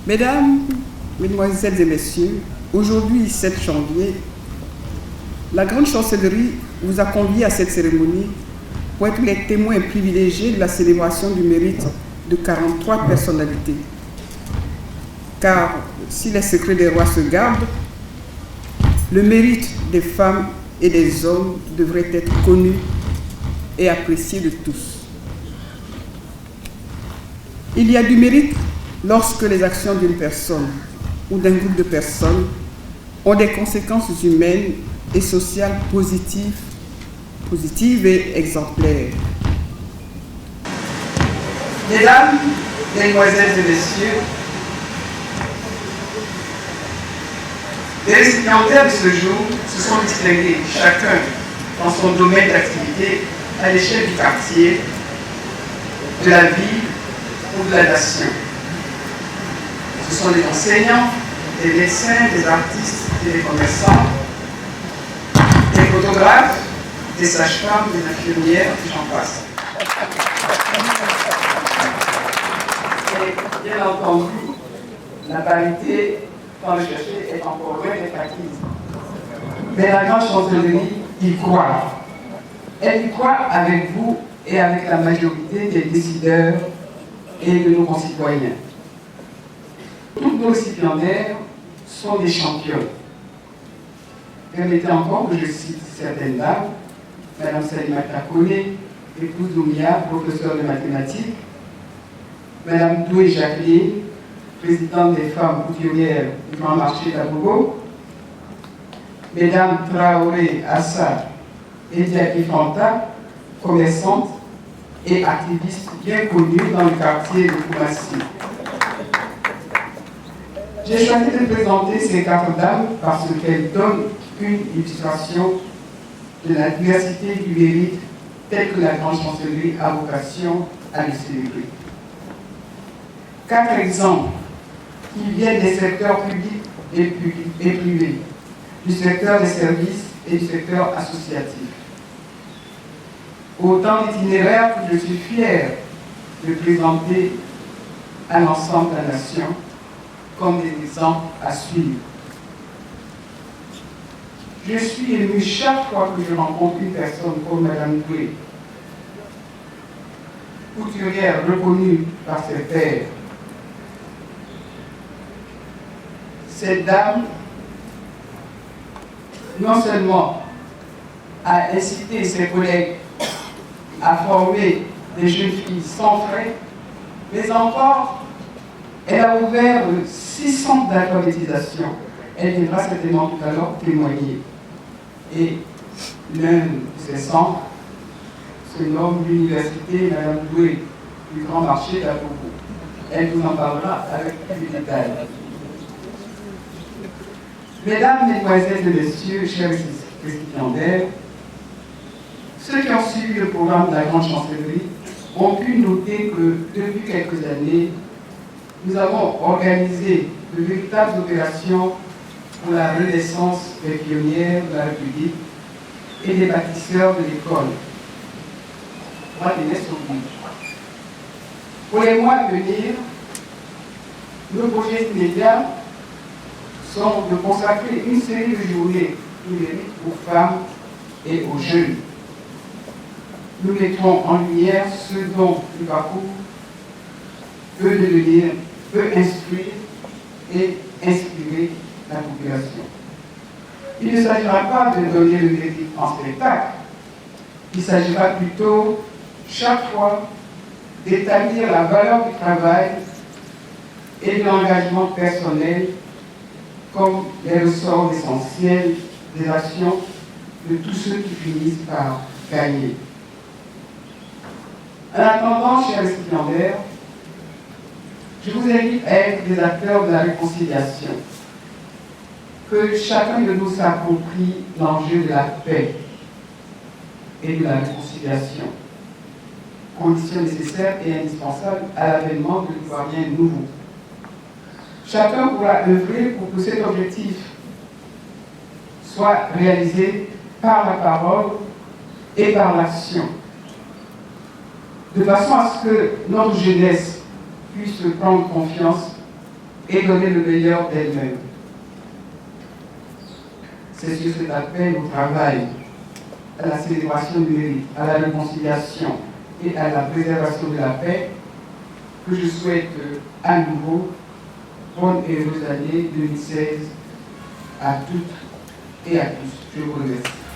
Mesdames, Mesdemoiselles et Messieurs, aujourd'hui 7 janvier, la Grande Chancellerie vous a conviés à cette cérémonie pour être les témoins privilégiés de la célébration du mérite de 43 personnalités. Car si les secrets des rois se gardent, le mérite des femmes et des hommes devrait être connu et apprécié de tous. Il y a du mérite lorsque les actions d'une personne ou d'un groupe de personnes ont des conséquences humaines et sociales positives et exemplaires. Mesdames, Mesdemoiselles et Messieurs, les récipiendaires de ce jour se sont distingués, chacun dans son domaine d'activité, à l'échelle du quartier, de la ville ou de la nation. Ce sont des enseignants, des médecins, des artistes et des commerçants, des photographes, des sages-femmes, des infirmières, et j'en passe. Et bien entendu, la parité dans le chercher est encore loin d'être acquise. Mais la Grande Chancellerie y croit. Elle y croit avec vous et avec la majorité des décideurs et de nos concitoyens. Tous nos récipiendaires sont des champions. Permettez encore que je cite certaines dames, Madame Salimata Kone, épouse d'Oumia, professeure de mathématiques, Madame Doué Jacqueline, présidente des femmes couturières du Grand Marché d'Abobo, Mesdames Traoré Assa et Diaki Fanta, commerçantes et activistes bien connues dans le quartier de Koumassi. J'ai choisi de présenter ces 4 dames parce qu'elles donnent une illustration de la diversité du mérite tel que la Grande Chancellerie a vocation à le célébrer. 4 exemples qui viennent des secteurs publics et privés, du secteur des services et du secteur associatif. Autant d'itinéraires que je suis fier de présenter à l'ensemble de la nation comme des exemples à suivre. Je suis ému chaque fois que je rencontre une personne comme Mme Doué, couturière reconnue par ses pairs. Cette dame, non seulement a incité ses collègues à former des jeunes filles sans frais, mais encore, elle a ouvert 6 centres d'alphabétisation. Elle viendra certainement tout à l'heure témoigner. Et l'un de ces centres se nomme l'Université Madame Doué du Grand Marché d'Abobo. Elle vous en parlera avec plus de détails. Mesdames, Mesdemoiselles et Messieurs, chers récipiendaires, ceux qui ont suivi le programme de la Grande Chancellerie ont pu noter que depuis quelques années, nous avons organisé de véritables opérations pour la renaissance des pionnières de la République et des bâtisseurs de l'école. Pour les mois à venir, nos projets immédiats sont de consacrer une série de journées numériques aux femmes et aux jeunes. Nous mettrons en lumière ce dont le parcours peut devenir, peut instruire et inspirer la population. Il ne s'agira pas de donner le mérite en spectacle, il s'agira plutôt, chaque fois, d'établir la valeur du travail et de l'engagement personnel comme les ressorts essentiels des actions de tous ceux qui finissent par gagner. En attendant, chers récipiendaires, je vous invite à être des acteurs de la réconciliation, que chacun de nous s'approprie l'enjeu de la paix et de la réconciliation, condition nécessaire et indispensable à l'avènement de l'Ivoirien nouveau. Chacun pourra œuvrer pour que cet objectif soit réalisé par la parole et par l'action, de façon à ce que notre jeunesse puisse prendre confiance et donner le meilleur d'elle-même. C'est sur cet appel au travail, à la célébration du mérite, à la réconciliation et à la préservation de la paix que je souhaite à nouveau bonne et heureuse année 2016 à toutes et à tous. Je vous remercie.